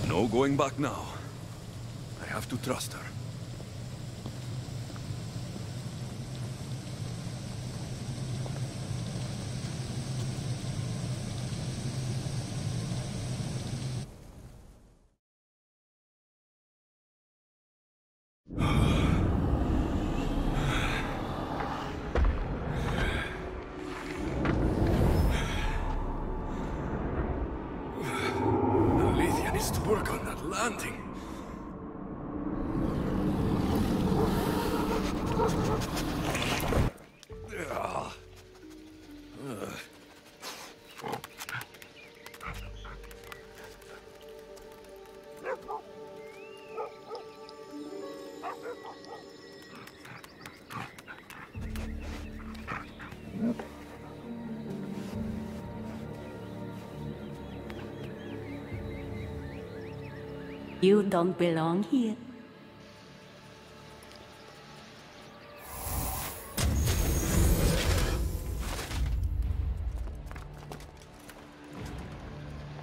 No going back now. I have to trust her. To work on that landing. You don't belong here.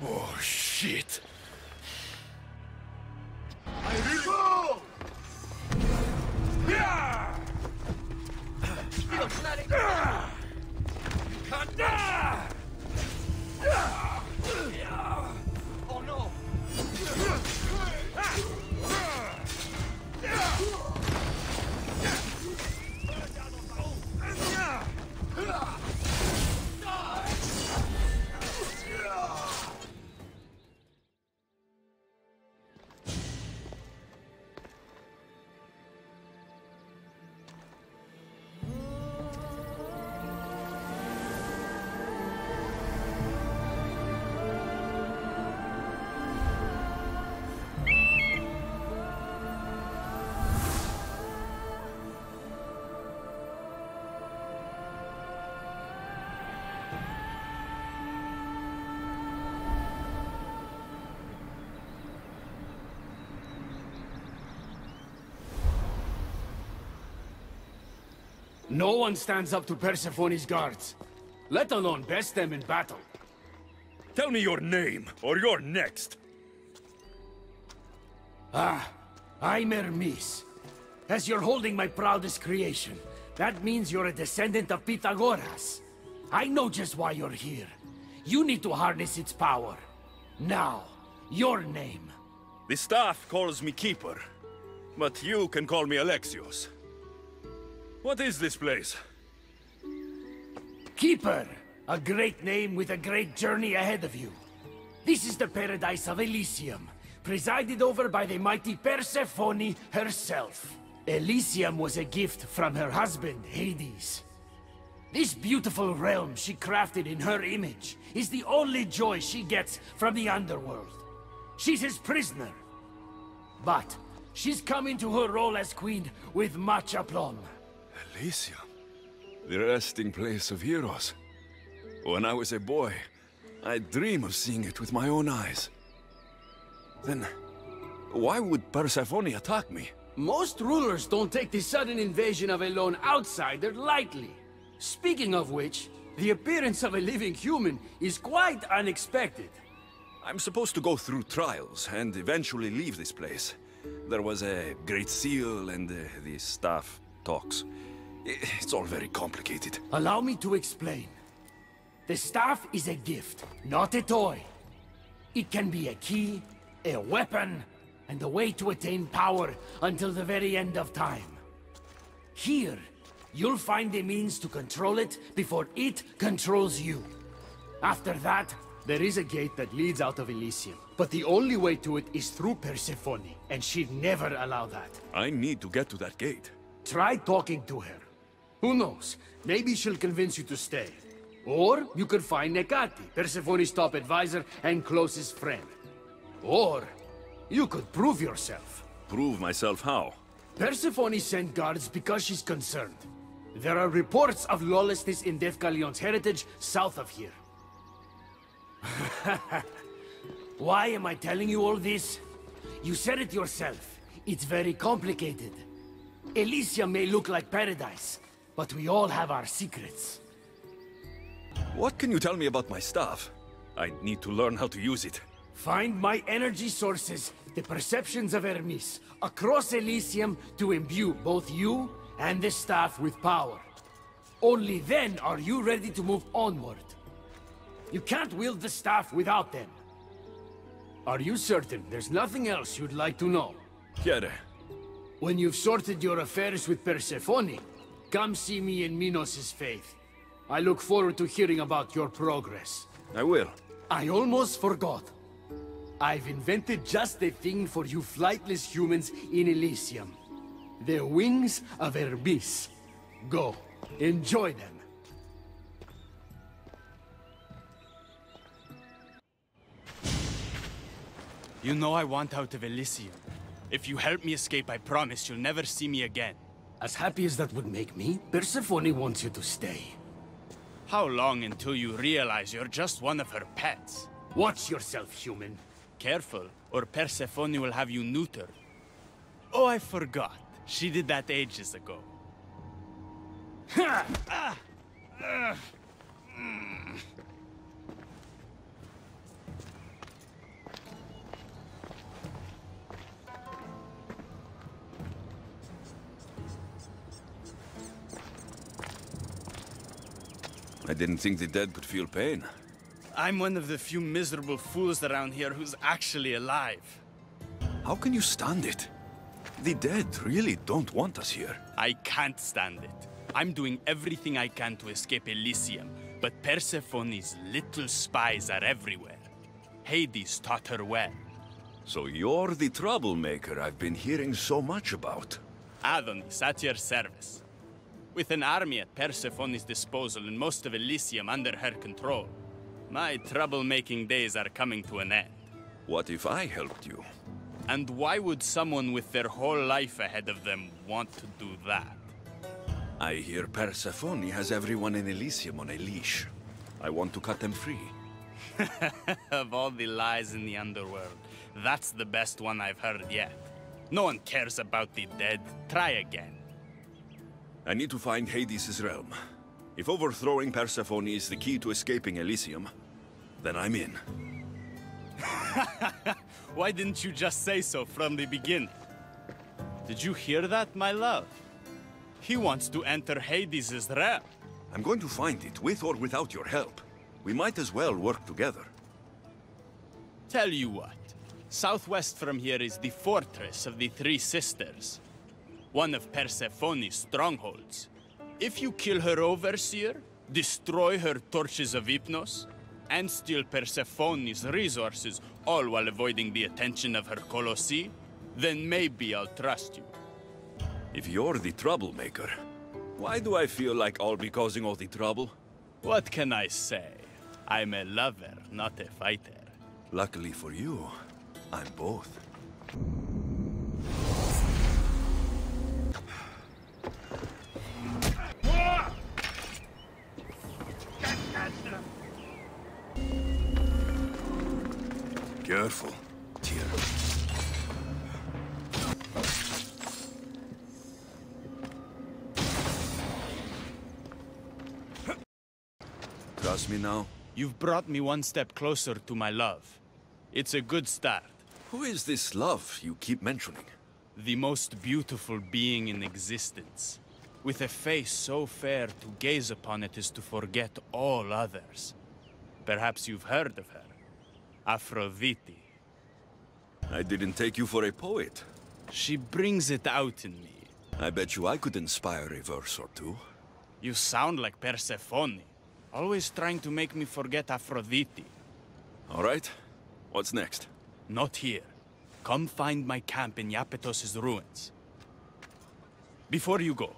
Oh, shit. Oh no! No one stands up to Persephone's guards, let alone best them in battle. Tell me your name, or you're next. I'm Hermes. As you're holding my proudest creation, that means you're a descendant of Pythagoras. I know just why you're here. You need to harness its power. Now, your name. The staff calls me Keeper, but you can call me Alexios. What is this place? Keeper! A great name with a great journey ahead of you. This is the paradise of Elysium, presided over by the mighty Persephone herself. Elysium was a gift from her husband, Hades. This beautiful realm she crafted in her image is the only joy she gets from the underworld. She's his prisoner. But she's come into her role as queen with much aplomb. Elysium, the resting place of heroes. When I was a boy, I'd dream of seeing it with my own eyes. Then, why would Persephone attack me? Most rulers don't take the sudden invasion of a lone outsider lightly. Speaking of which, the appearance of a living human is quite unexpected. I'm supposed to go through trials and eventually leave this place. There was a great seal and the staff talks. It's all very complicated. Allow me to explain. The staff is a gift, not a toy. It can be a key, a weapon, and a way to attain power until the very end of time. Here, you'll find the means to control it before it controls you. After that, there is a gate that leads out of Elysium. But the only way to it is through Persephone, and she'd never allow that. I need to get to that gate. Try talking to her. Who knows? Maybe she'll convince you to stay. Or you could find Nekati, Persephone's top advisor and closest friend. Or you could prove yourself. Prove myself how? Persephone sent guards because she's concerned. There are reports of lawlessness in Deucalion's heritage south of here. Why am I telling you all this? You said it yourself. It's very complicated. Elysium may look like paradise, but we all have our secrets. What can you tell me about my staff? I need to learn how to use it. Find my energy sources, the perceptions of Hermes, across Elysium to imbue both you and the staff with power. Only then are you ready to move onward. You can't wield the staff without them. Are you certain there's nothing else you'd like to know? Chiede. When you've sorted your affairs with Persephone, come see me in Minos' faith. I look forward to hearing about your progress. I will. I almost forgot. I've invented just the thing for you flightless humans in Elysium. The wings of Hermes. Go, enjoy them. You know I want out of Elysium. If you help me escape, I promise you'll never see me again. As happy as that would make me, Persephone wants you to stay. How long until you realize you're just one of her pets? Watch yourself, human. Careful, or Persephone will have you neutered. Oh, I forgot. She did that ages ago. I didn't think the dead could feel pain. I'm one of the few miserable fools around here who's actually alive. How can you stand it? The dead really don't want us here. I can't stand it. I'm doing everything I can to escape Elysium, but Persephone's little spies are everywhere. Hades taught her well. So you're the troublemaker I've been hearing so much about. Adonis, at your service. With an army at Persephone's disposal and most of Elysium under her control, my troublemaking days are coming to an end. What if I helped you? And why would someone with their whole life ahead of them want to do that? I hear Persephone has everyone in Elysium on a leash. I want to cut them free. Of all the lies in the underworld, that's the best one I've heard yet. No one cares about the dead. Try again. I need to find Hades' realm. If overthrowing Persephone is the key to escaping Elysium, then I'm in. Why didn't you just say so from the beginning? Did you hear that, my love? He wants to enter Hades' realm. I'm going to find it, with or without your help. We might as well work together. Tell you what. Southwest from here is the Fortress of the Three Sisters. One of Persephone's strongholds. If you kill her overseer, destroy her torches of Hypnos, and steal Persephone's resources, all while avoiding the attention of her Colossi, then maybe I'll trust you. If you're the troublemaker, why do I feel like I'll be causing all the trouble? What can I say? I'm a lover, not a fighter. Luckily for you, I'm both. Careful, dear. Trust me now? You've brought me one step closer to my love. It's a good start. Who is this love you keep mentioning? The most beautiful being in existence. With a face so fair, to gaze upon it is to forget all others. Perhaps you've heard of her. Aphrodite. I didn't take you for a poet. She brings it out in me. I bet you I could inspire a verse or two. You sound like Persephone. Always trying to make me forget Aphrodite. All right. What's next? Not here. Come find my camp in Iapetos' ruins. Before you go,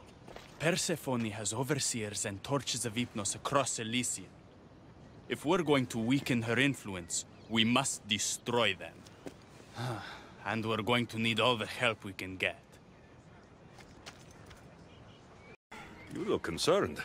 Persephone has overseers and torches of Hypnos across Elysium. If we're going to weaken her influence, we must destroy them. And we're going to need all the help we can get. You look concerned.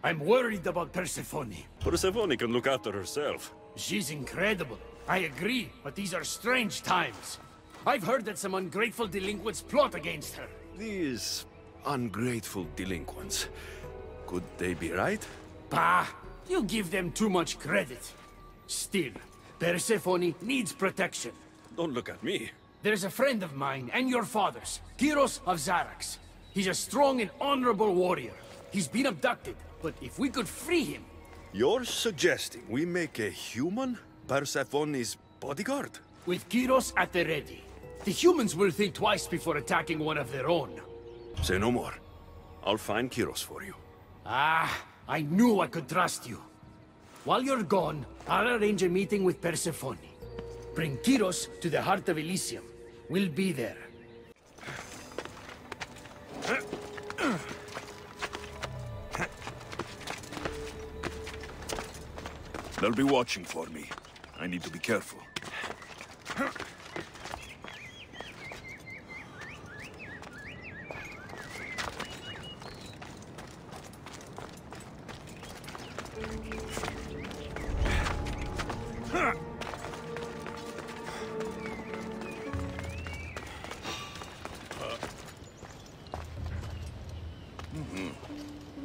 I'm worried about Persephone. Persephone can look after herself. She's incredible. I agree, but these are strange times. I've heard that some ungrateful delinquents plot against her. These ungrateful delinquents. Could they be right? Bah! You give them too much credit. Still, Persephone needs protection. Don't look at me. There's a friend of mine and your father's, Kyros of Xarax. He's a strong and honorable warrior. He's been abducted, but if we could free him... You're suggesting we make a human Persephone's bodyguard? With Kyros at the ready. The humans will think twice before attacking one of their own. Say no more. I'll find Kyros for you. Ah, I knew I could trust you. While you're gone, I'll arrange a meeting with Persephone. Bring Kyros to the heart of Elysium. We'll be there. They'll be watching for me. I need to be careful.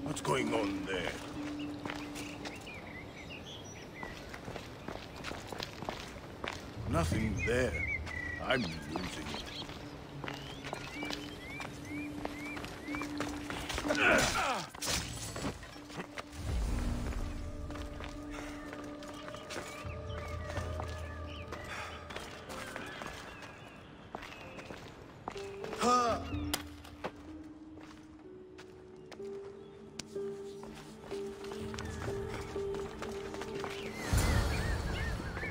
What's going on there? Nothing there. I'm losing it.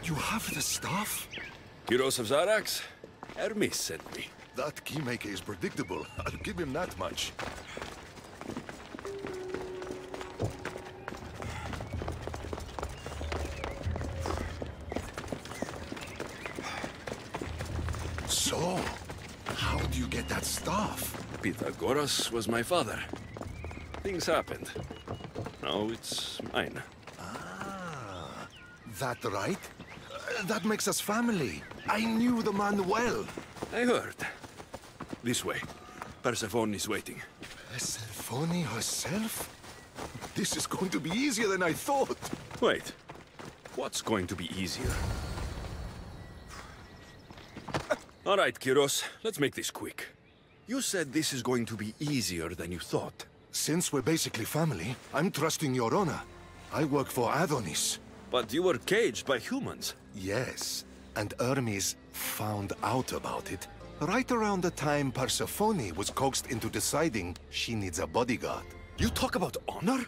You have the staff? Kyros of Xarax? Hermes sent me. That keymaker is predictable. I'll give him that much. So, how do you get that staff? Pythagoras was my father. Things happened. Now it's mine. Ah, that right? That makes us family. I knew the man well. I heard. This way. Persephone is waiting. Persephone herself? This is going to be easier than I thought. Wait. What's going to be easier? All right, Kyros. Let's make this quick. You said this is going to be easier than you thought. Since we're basically family, I'm trusting your honor. I work for Adonis. But you were caged by humans. Yes, and Hermes found out about it right around the time Persephone was coaxed into deciding she needs a bodyguard. You talk about honor?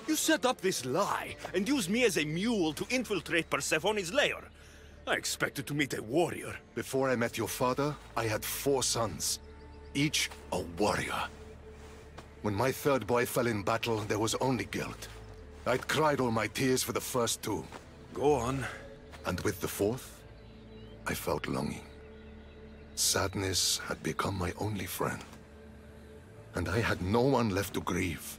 You set up this lie and use me as a mule to infiltrate Persephone's lair. I expected to meet a warrior. Before I met your father, I had 4 sons, each a warrior. When my third boy fell in battle, there was only guilt. I'd cried all my tears for the first 2. Go on. And with the 4th, I felt longing. Sadness had become my only friend. And I had no one left to grieve.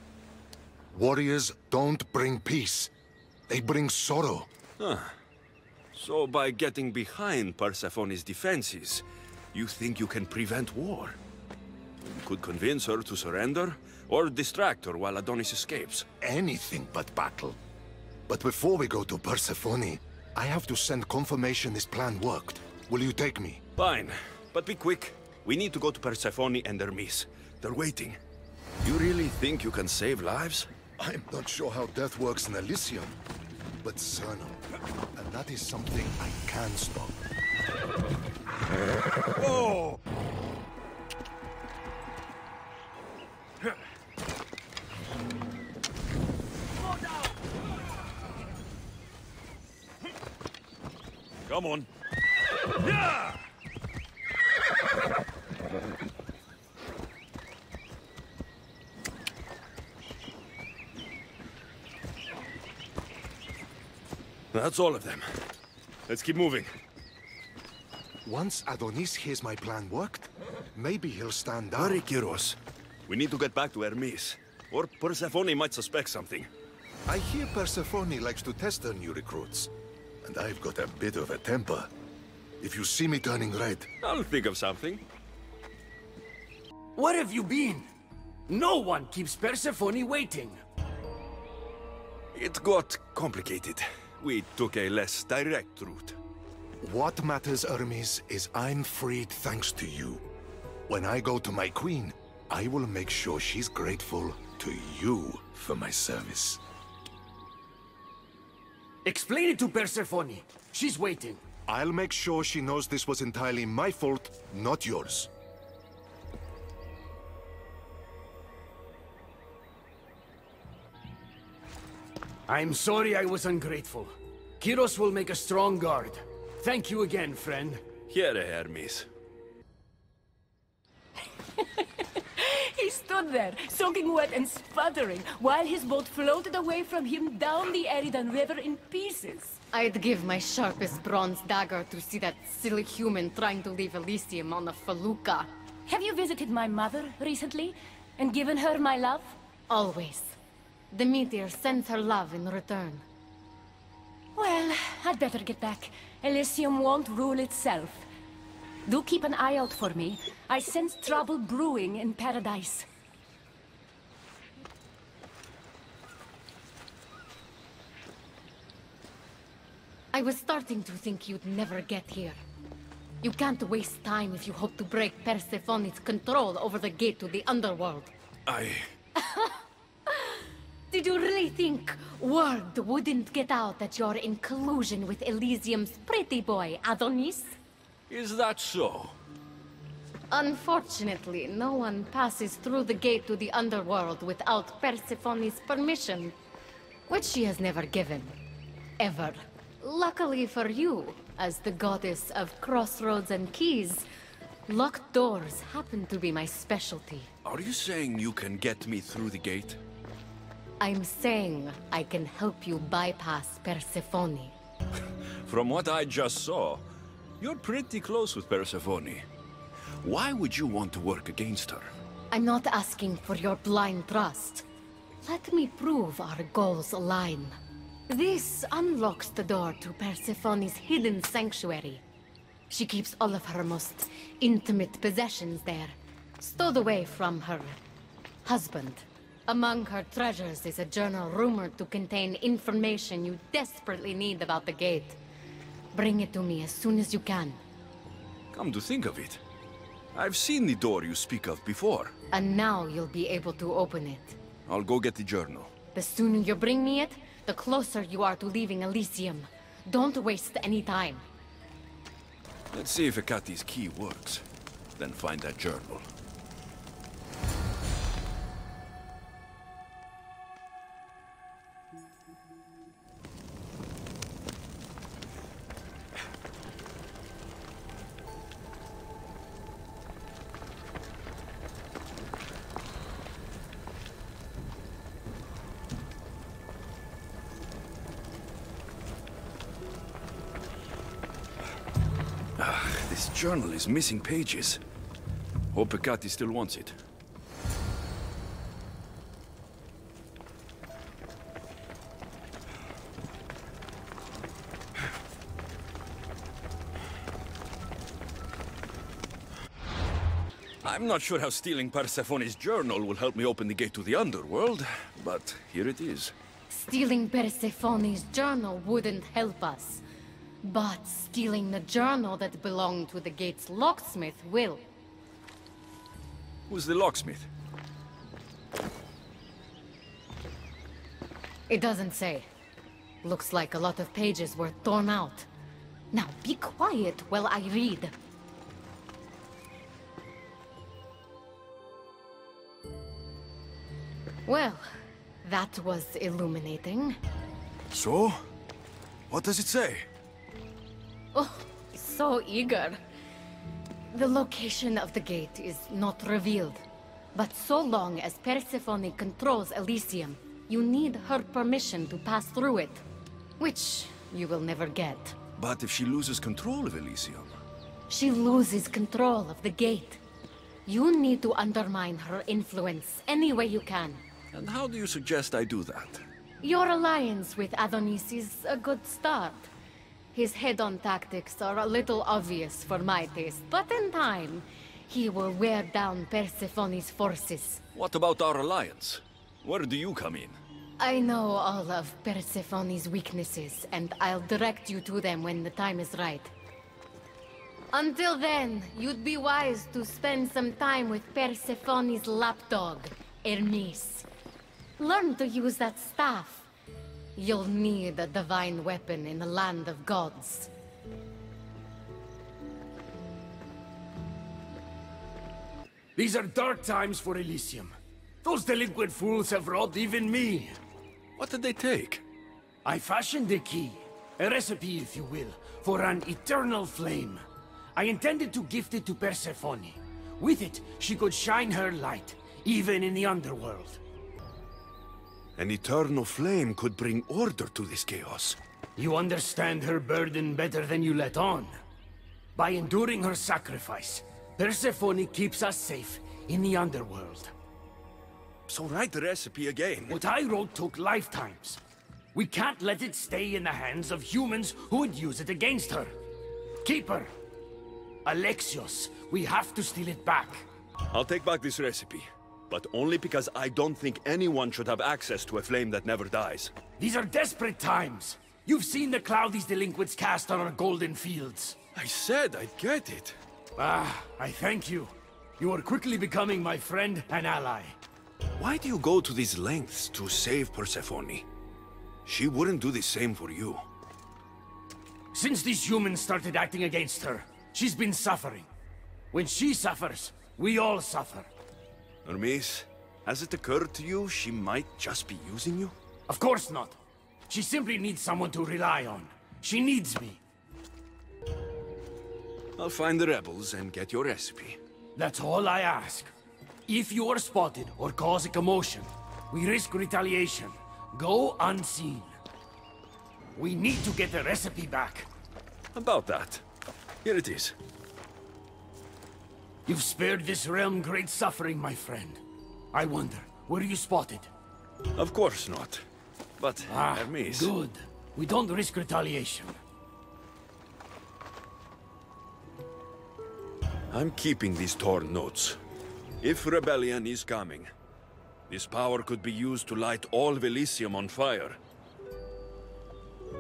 Warriors don't bring peace. They bring sorrow. So by getting behind Persephone's defenses, you think you can prevent war? You could convince her to surrender, or distract her while Adonis escapes. Anything but battle. But before we go to Persephone, I have to send confirmation this plan worked. Will you take me? Fine, but be quick. We need to go to Persephone and Hermes. They're waiting. You really think you can save lives? I'm not sure how death works in Elysium, but Cernum. And that is something I can stop. Oh! Come on. That's all of them. Let's keep moving. Once Adonis hears my plan worked, maybe he'll stand down. Hurry, Kyros. We need to get back to Hermes. Or Persephone might suspect something. I hear Persephone likes to test her new recruits. And I've got a bit of a temper. If you see me turning red... I'll think of something. Where have you been? No one keeps Persephone waiting. It got complicated. We took a less direct route. What matters, Hermes, is I'm freed thanks to you. When I go to my queen, I will make sure she's grateful to you for my service. Explain it to Persephone. She's waiting. I'll make sure she knows this was entirely my fault, not yours. I'm sorry I was ungrateful. Kyros will make a strong guard. Thank you again, friend. Here, Hermes. He stood there, soaking wet and sputtering, while his boat floated away from him down the Eridan River in pieces. I'd give my sharpest bronze dagger to see that silly human trying to leave Elysium on a felucca. Have you visited my mother recently, and given her my love? Always. The meteor sends her love in return. Well, I'd better get back. Elysium won't rule itself. Do keep an eye out for me. I sense trouble brewing in paradise. I was starting to think you'd never get here. You can't waste time if you hope to break Persephone's control over the gate to the underworld. Did you really think word wouldn't get out that you're in collusion with Elysium's pretty boy, Adonis? Is that so? Unfortunately, no one passes through the gate to the underworld without Persephone's permission, which she has never given. Ever. Luckily for you, as the goddess of crossroads and keys, locked doors happen to be my specialty. Are you saying you can get me through the gate? I'm saying I can help you bypass Persephone. From what I just saw, you're pretty close with Persephone. Why would you want to work against her? I'm not asking for your blind trust. Let me prove our goals align. This unlocks the door to Persephone's hidden sanctuary. She keeps all of her most intimate possessions there, stowed away from her husband. Among her treasures is a journal rumored to contain information you desperately need about the gate. Bring it to me as soon as you can. Come to think of it, I've seen the door you speak of before. And now you'll be able to open it. I'll go get the journal. The sooner you bring me it, the closer you are to leaving Elysium. Don't waste any time. Let's see if Hekate's key works. Then find that journal. This journal is missing pages. Hope Hekate still wants it. I'm not sure how stealing Persephone's journal will help me open the gate to the underworld, but here it is. Stealing Persephone's journal wouldn't help us. But stealing the journal that belonged to the gate's locksmith will. Who's the locksmith? It doesn't say. Looks like a lot of pages were torn out. Now be quiet while I read. Well, that was illuminating. So? What does it say? Oh, so eager. The location of the gate is not revealed. But so long as Persephone controls Elysium, you need her permission to pass through it. Which you will never get. But if she loses control of Elysium? She loses control of the gate. You need to undermine her influence any way you can. And how do you suggest I do that? Your alliance with Adonis is a good start. His head-on tactics are a little obvious for my taste, but in time, he will wear down Persephone's forces. What about our alliance? Where do you come in? I know all of Persephone's weaknesses, and I'll direct you to them when the time is right. Until then, you'd be wise to spend some time with Persephone's lapdog, Hermes. Learn to use that staff. You'll need a divine weapon in the land of gods. These are dark times for Elysium. Those delinquent fools have robbed even me. What did they take? I fashioned a key, a recipe if you will, for an eternal flame. I intended to gift it to Persephone. With it, she could shine her light, even in the underworld. An eternal flame could bring order to this chaos. You understand her burden better than you let on. By enduring her sacrifice, Persephone keeps us safe in the underworld. So write the recipe again. What I wrote took lifetimes. We can't let it stay in the hands of humans who would use it against her. Keep her. Alexios, we have to steal it back. I'll take back this recipe, but only because I don't think anyone should have access to a flame that never dies. These are desperate times. You've seen the cloud these delinquents cast on our golden fields. I said I'd get it. Ah, I thank you. You are quickly becoming my friend and ally. Why do you go to these lengths to save Persephone? She wouldn't do the same for you. Since these humans started acting against her, she's been suffering. When she suffers, we all suffer. Hermes, has it occurred to you she might just be using you? Of course not. She simply needs someone to rely on. She needs me. I'll find the rebels and get your recipe. That's all I ask. If you are spotted or cause a commotion, we risk retaliation. Go unseen. We need to get the recipe back. About that. Here it is. You've spared this realm great suffering, my friend. I wonder, were you spotted? Of course not. But, Hermes... Good. We don't risk retaliation. I'm keeping these torn notes. If rebellion is coming, this power could be used to light all of Elysium on fire.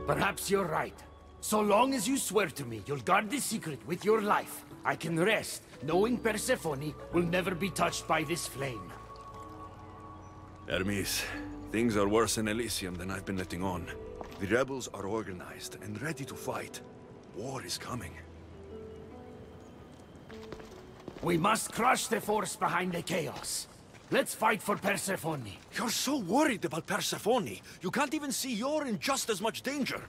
Perhaps you're right. So long as you swear to me you'll guard this secret with your life, I can rest, knowing Persephone will never be touched by this flame. Hermes, things are worse in Elysium than I've been letting on. The rebels are organized and ready to fight. War is coming. We must crush the force behind the chaos. Let's fight for Persephone. You're so worried about Persephone. You can't even see you're in just as much danger.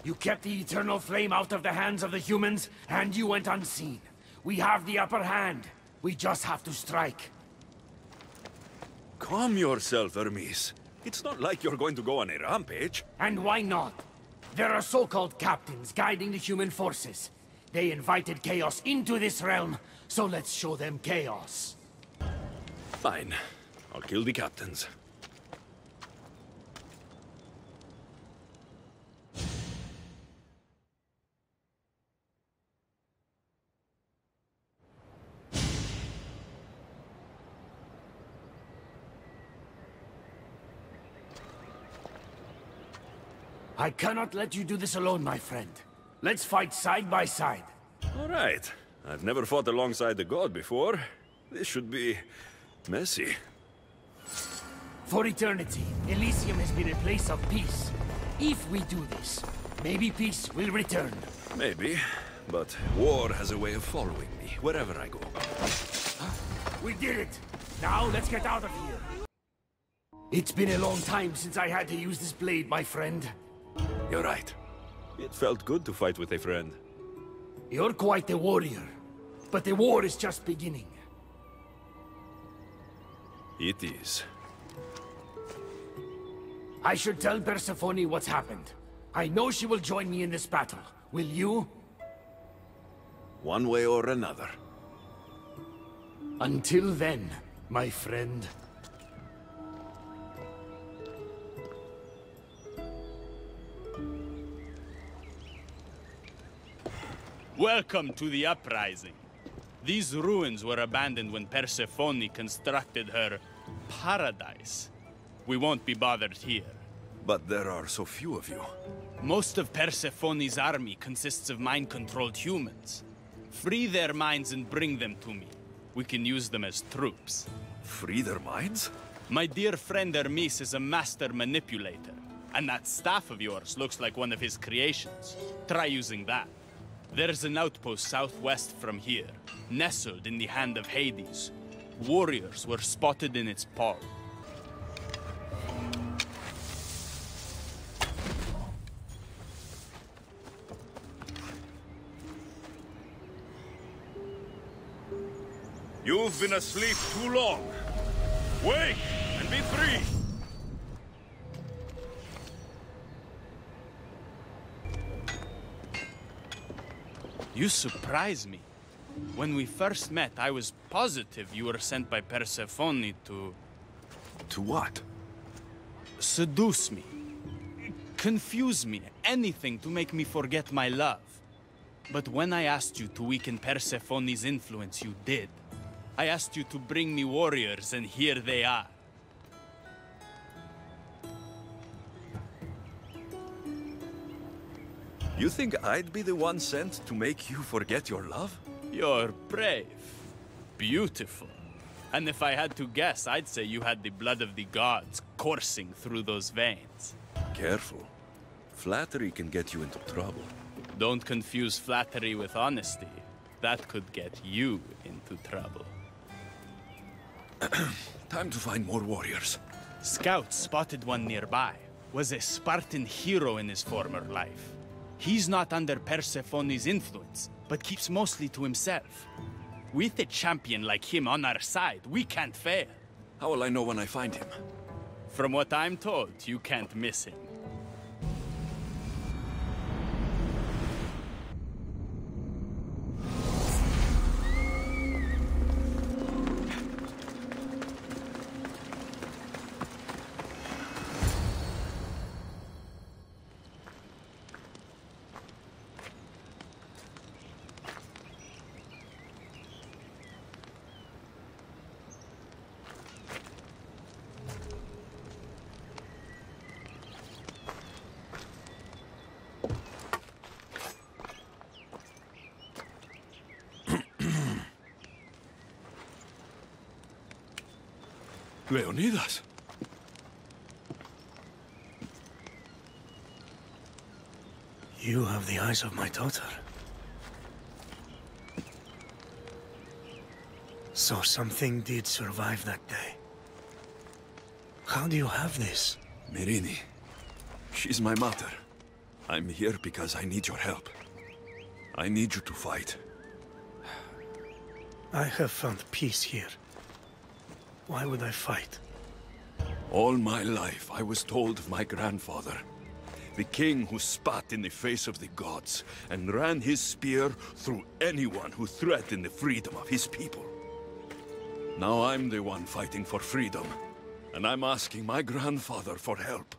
You kept the eternal flame out of the hands of the humans, and you went unseen. We have the upper hand. We just have to strike. Calm yourself, Hermes. It's not like you're going to go on a rampage. And why not? There are so-called captains guiding the human forces. They invited chaos into this realm, so let's show them chaos. Fine. I'll kill the captains. I cannot let you do this alone, my friend. Let's fight side by side. All right. I've never fought alongside the god before. This should be... messy. For eternity, Elysium has been a place of peace. If we do this, maybe peace will return. Maybe, but war has a way of following me, wherever I go. We did it! Now let's get out of here. It's been a long time since I had to use this blade, my friend. You're right. It felt good to fight with a friend. You're quite a warrior, but the war is just beginning. It is. I should tell Persephone what's happened. I know she will join me in this battle. Will you? One way or another. Until then, my friend. Welcome to the uprising. These ruins were abandoned when Persephone constructed her paradise. We won't be bothered here. But there are so few of you. Most of Persephone's army consists of mind-controlled humans. Free their minds and bring them to me. We can use them as troops. Free their minds? My dear friend Hermes is a master manipulator. And that staff of yours looks like one of his creations. Try using that. There's an outpost southwest from here, nestled in the hand of Hades. Warriors were spotted in its paw. You've been asleep too long. Wake and be free! You surprise me. When we first met, I was positive you were sent by Persephone to... To what? seduce me. Confuse me. Anything to make me forget my love. But when I asked you to weaken Persephone's influence, you did. I asked you to bring me warriors, and here they are. You think I'd be the one sent to make you forget your love? You're brave. Beautiful. And if I had to guess, I'd say you had the blood of the gods coursing through those veins. Careful. Flattery can get you into trouble. Don't confuse flattery with honesty. That could get you into trouble. Time to find more warriors. Scouts spotted one nearby. Was a Spartan hero in his former life. He's not under Persephone's influence, but keeps mostly to himself. With a champion like him on our side, we can't fail. How will I know when I find him? From what I'm told, you can't miss him. Leonidas! You have the eyes of my daughter. So something did survive that day. How do you have this? Myrrine. She's my mother. I'm here because I need your help. I need you to fight. I have found peace here. Why would I fight? All my life, I was told of my grandfather, the king who spat in the face of the gods and ran his spear through anyone who threatened the freedom of his people. Now I'm the one fighting for freedom, and I'm asking my grandfather for help.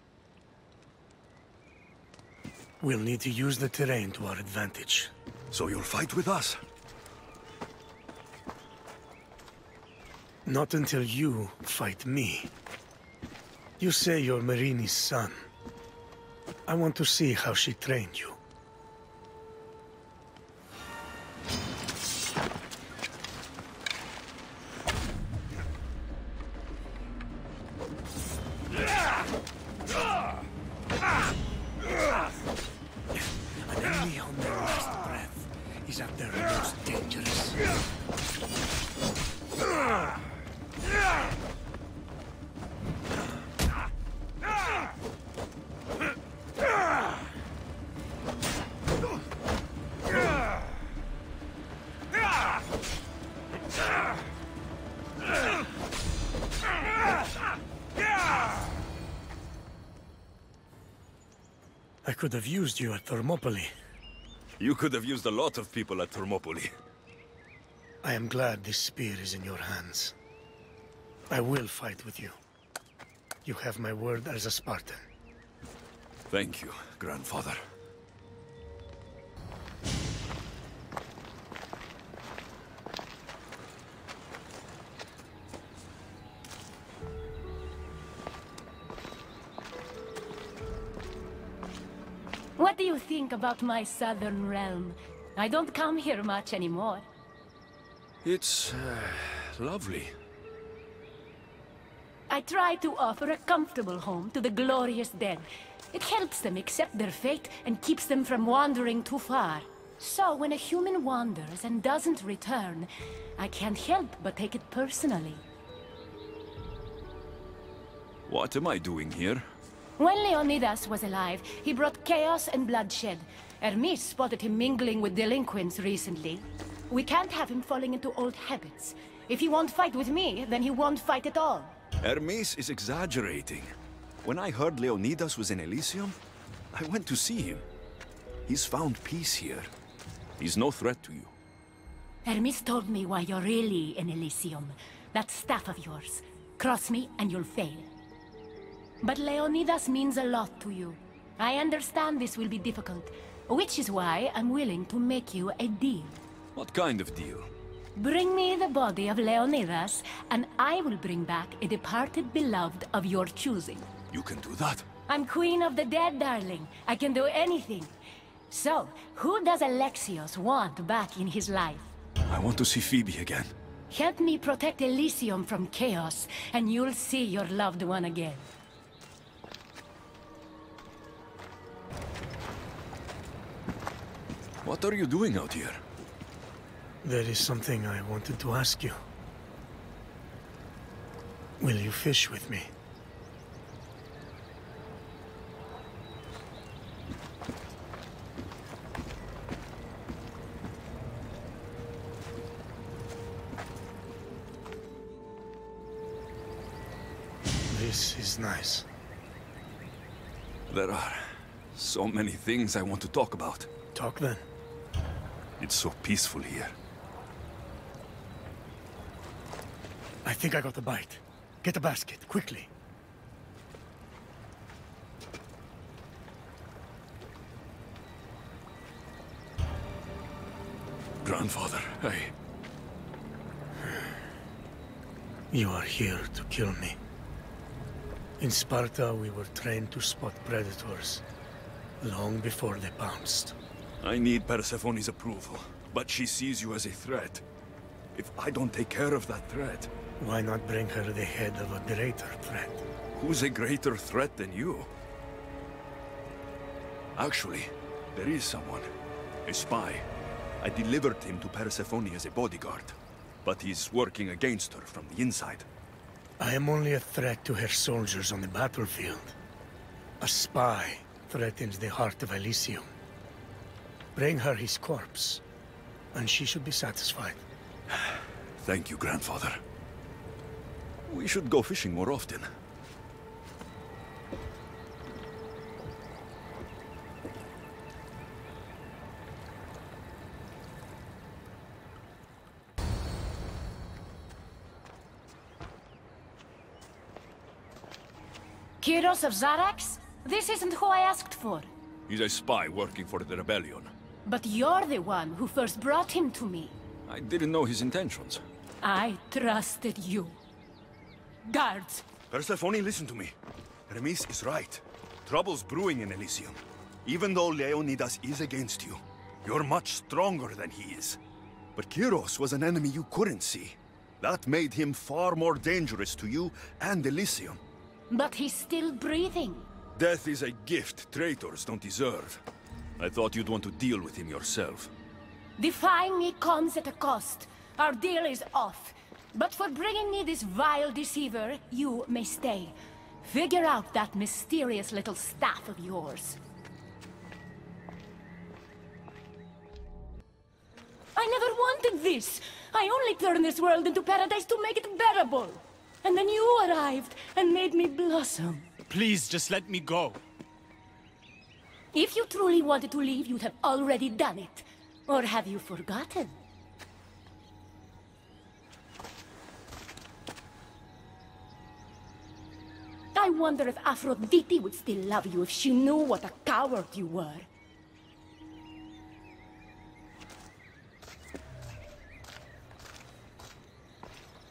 We'll need to use the terrain to our advantage. So you'll fight with us? Not until you fight me. You say you're Myrrine's son. I want to see how she trained you. An enemy on their last breath is at their most dangerous. I could have used you at Thermopylae. You could have used a lot of people at Thermopylae. I am glad this spear is in your hands. I will fight with you. You have my word as a Spartan. Thank you, grandfather. What do you think about my southern realm? I don't come here much anymore. It's lovely. I try to offer a comfortable home to the glorious dead. It helps them accept their fate and keeps them from wandering too far. So when a human wanders and doesn't return, I can't help but take it personally. What am I doing here? When Leonidas was alive, he brought chaos and bloodshed. Hermes spotted him mingling with delinquents recently. We can't have him falling into old habits. If he won't fight with me, then he won't fight at all. Hermes is exaggerating. When I heard Leonidas was in Elysium, I went to see him. He's found peace here. He's no threat to you. Hermes told me why you're really in Elysium. That staff of yours. Cross me and you'll fail. But Leonidas means a lot to you. I understand this will be difficult, which is why I'm willing to make you a deal. What kind of deal? Bring me the body of Leonidas, and I will bring back a departed beloved of your choosing. You can do that? I'm queen of the dead, darling. I can do anything. So, who does Alexios want back in his life? I want to see Phoebe again. Help me protect Elysium from chaos, and you'll see your loved one again. What are you doing out here? There is something I wanted to ask you. Will you fish with me? This is nice. There are so many things I want to talk about. Talk then. It's so peaceful here. I think I got the bite. Get a basket, quickly. Grandfather, You are here to kill me. In Sparta, we were trained to spot predators, long before they pounced. I need Persephone's approval, but she sees you as a threat. If I don't take care of that threat... Why not bring her the head of a greater threat? Who's a greater threat than you? Actually, there is someone. A spy. I delivered him to Persephone as a bodyguard, but he's working against her from the inside. I am only a threat to her soldiers on the battlefield. A spy threatens the heart of Elysium. Bring her his corpse, and she should be satisfied. Thank you, Grandfather. We should go fishing more often. Kyros of Zarax? This isn't who I asked for. He's a spy working for the rebellion. But you're the one who first brought him to me. I didn't know his intentions. I trusted you. Guards! Persephone, listen to me. Hermes is right. Trouble's brewing in Elysium. Even though Leonidas is against you, you're much stronger than he is. But Kyros was an enemy you couldn't see. That made him far more dangerous to you and Elysium. But he's still breathing. Death is a gift traitors don't deserve. I thought you'd want to deal with him yourself. Defying me comes at a cost. Our deal is off. But for bringing me this vile deceiver, you may stay. Figure out that mysterious little staff of yours. I never wanted this! I only turned this world into paradise to make it bearable! And then you arrived and made me blossom. Please, just let me go. If you truly wanted to leave, you'd have already done it. Or have you forgotten? I wonder if Aphrodite would still love you if she knew what a coward you were.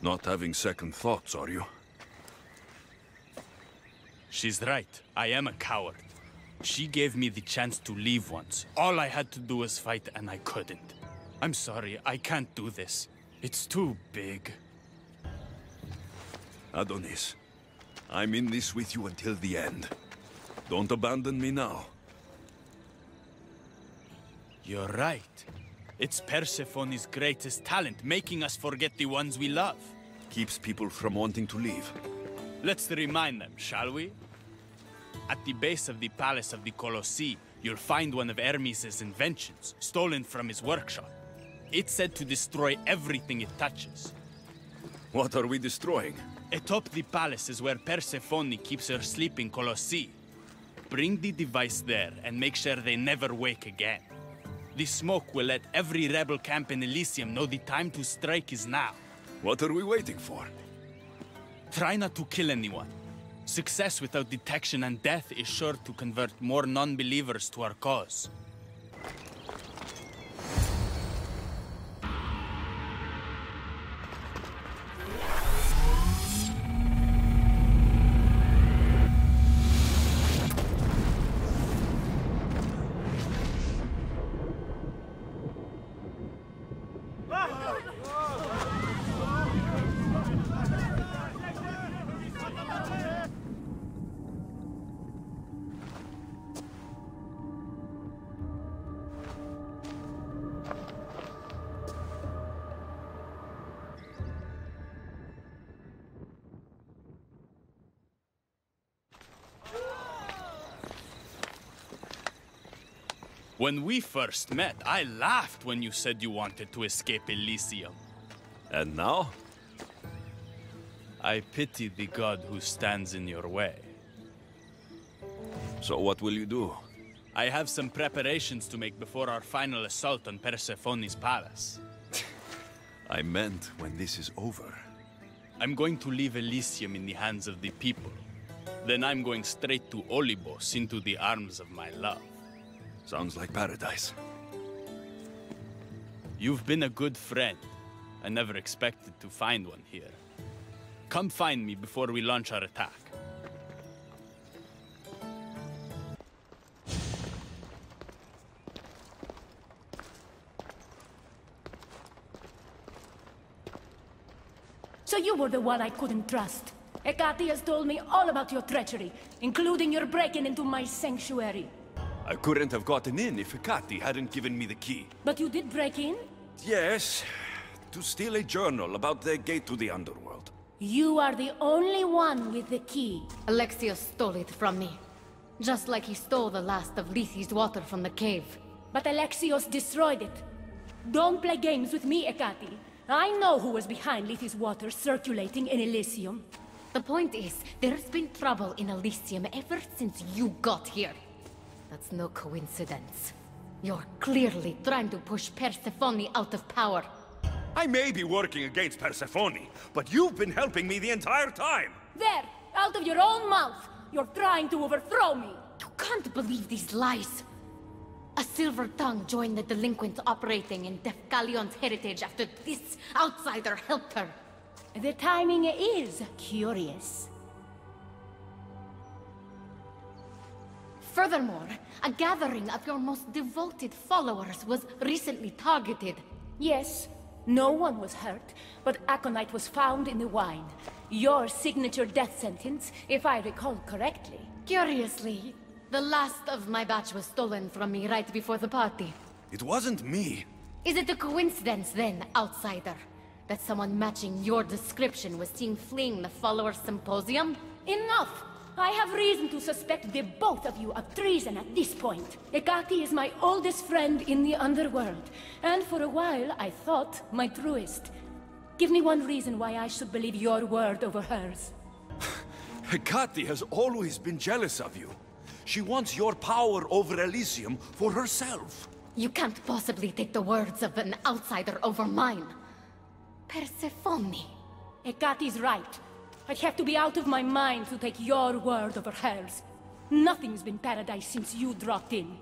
Not having second thoughts, are you? She's right. I am a coward. She gave me the chance to leave once. All I had to do was fight, and I couldn't. I'm sorry, I can't do this. It's too big. Adonis, I'm in this with you until the end. Don't abandon me now. You're right. It's Persephone's greatest talent, making us forget the ones we love. Keeps people from wanting to leave. Let's remind them, shall we? At the base of the Palace of the Colossi, you'll find one of Hermes' inventions, stolen from his workshop. It's said to destroy everything it touches. What are we destroying? Atop the palace is where Persephone keeps her sleeping Colossi. Bring the device there and make sure they never wake again. The smoke will let every rebel camp in Elysium know the time to strike is now. What are we waiting for? Try not to kill anyone. Success without detection and death is sure to convert more non-believers to our cause. When we first met, I laughed when you said you wanted to escape Elysium. And now? I pity the god who stands in your way. So what will you do? I have some preparations to make before our final assault on Persephone's palace. I meant when this is over. I'm going to leave Elysium in the hands of the people. Then I'm going straight to Olibos, into the arms of my love. Sounds like paradise. You've been a good friend. I never expected to find one here. Come find me before we launch our attack. So you were the one I couldn't trust. Hecate has told me all about your treachery, including your breaking into my sanctuary. I couldn't have gotten in if Hecate hadn't given me the key. But you did break in? Yes, to steal a journal about the gate to the underworld. You are the only one with the key. Alexios stole it from me. Just like he stole the last of Lethi's water from the cave. But Alexios destroyed it. Don't play games with me, Hecate. I know who was behind Lethi's water circulating in Elysium. The point is, there's been trouble in Elysium ever since you got here. That's no coincidence. You're clearly trying to push Persephone out of power. I may be working against Persephone, but you've been helping me the entire time! There! Out of your own mouth! You're trying to overthrow me! You can't believe these lies! A silver tongue joined the delinquents operating in Defcalion's heritage after this outsider helped her. The timing is curious. Furthermore, a gathering of your most devoted followers was recently targeted. Yes, no one was hurt, but aconite was found in the wine. Your signature death sentence, if I recall correctly. Curiously, the last of my batch was stolen from me right before the party. It wasn't me. Is it a coincidence then, outsider, that someone matching your description was seen fleeing the followers' symposium? Enough! I have reason to suspect the both of you of treason at this point. Hecate is my oldest friend in the underworld, and for a while I thought my truest. Give me one reason why I should believe your word over hers. Hecate has always been jealous of you. She wants your power over Elysium for herself. You can't possibly take the words of an outsider over mine. Persephone. Hecate's right. I'd have to be out of my mind to take your word over hers. Nothing's been paradise since you dropped in.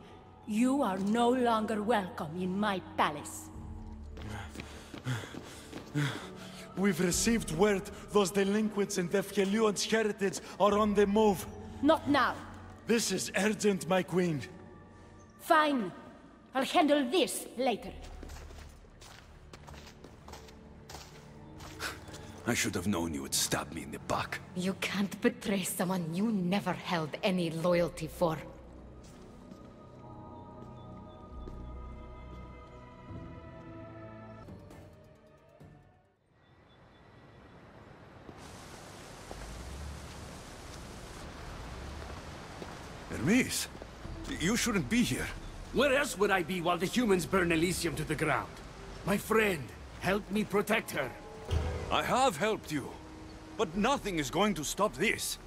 You are no longer welcome in my palace. We've received word those delinquents in Defkelion's heritage are on the move. Not now. This is urgent, my queen. Fine. I'll handle this later. I should have known you would stab me in the back. You can't betray someone you never held any loyalty for. Hermes, you shouldn't be here. Where else would I be while the humans burn Elysium to the ground? My friend, help me protect her. I have helped you, but nothing is going to stop this.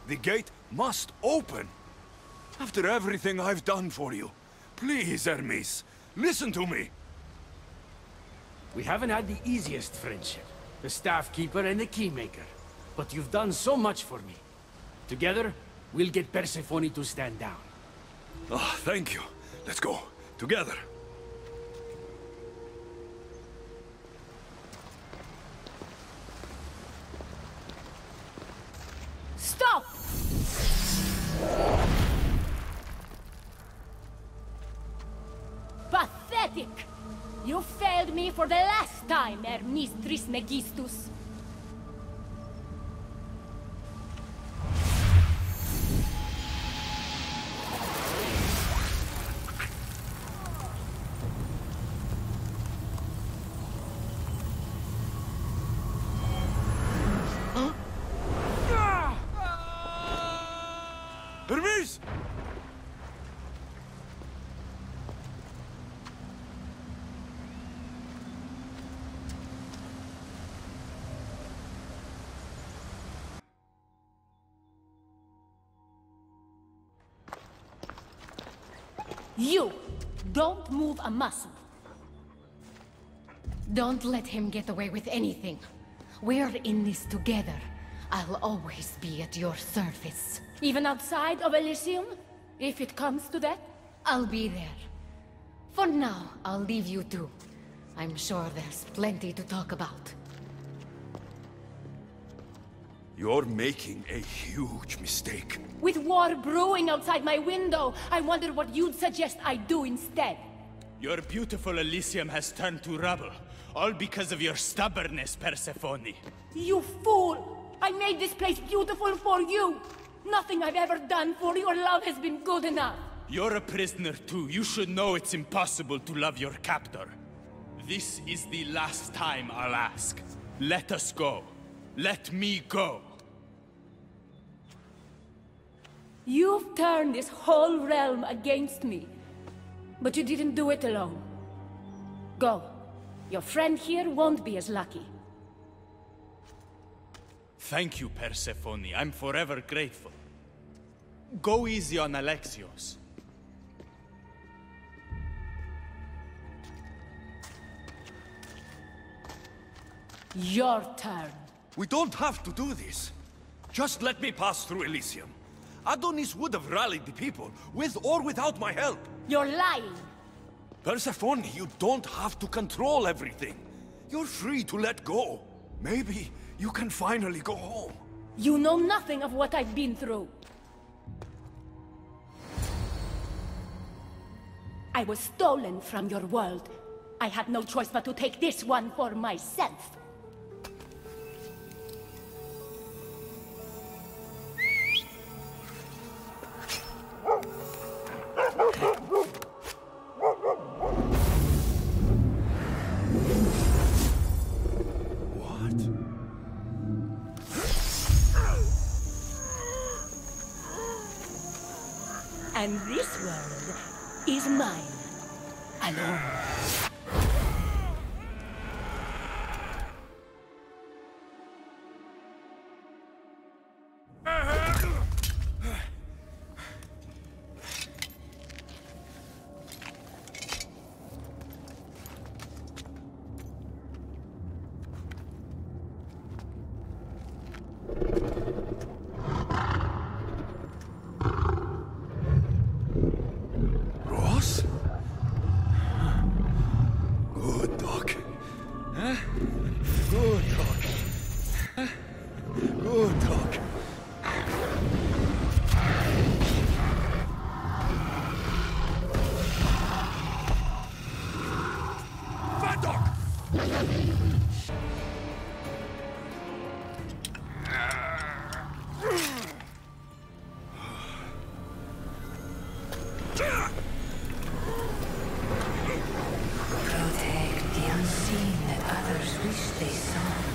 The gate must open. After everything I've done for you, please, Hermes, listen to me. We haven't had the easiest friendship, the staff keeper and the keymaker. But you've done so much for me. Together, we'll get Persephone to stand down. Ah, thank you. Let's go. Together. Stop! Pathetic! You failed me for the last time, Hermes Trismegistus. Hermes! You! Don't move a muscle. Don't let him get away with anything. We're in this together. I'll always be at your service. Even outside of Elysium? If it comes to that? I'll be there. For now, I'll leave you two. I'm sure there's plenty to talk about. You're making a huge mistake. With war brewing outside my window, I wonder what you'd suggest I do instead. Your beautiful Elysium has turned to rubble, all because of your stubbornness, Persephone. You fool! I made this place beautiful for you! Nothing I've ever done for your love has been good enough! You're a prisoner too. You should know it's impossible to love your captor. This is the last time I'll ask. Let us go. Let me go. You've turned this whole realm against me. But you didn't do it alone. Go. Your friend here won't be as lucky. Thank you, Persephone. I'm forever grateful. Go easy on Alexios. Your turn. We don't have to do this. Just let me pass through Elysium. Adonis would have rallied the people, with or without my help. You're lying. Persephone, you don't have to control everything. You're free to let go. Maybe you can finally go home. You know nothing of what I've been through. I was stolen from your world. I had no choice but to take this one for myself. And this world is mine, alone. wish they saw.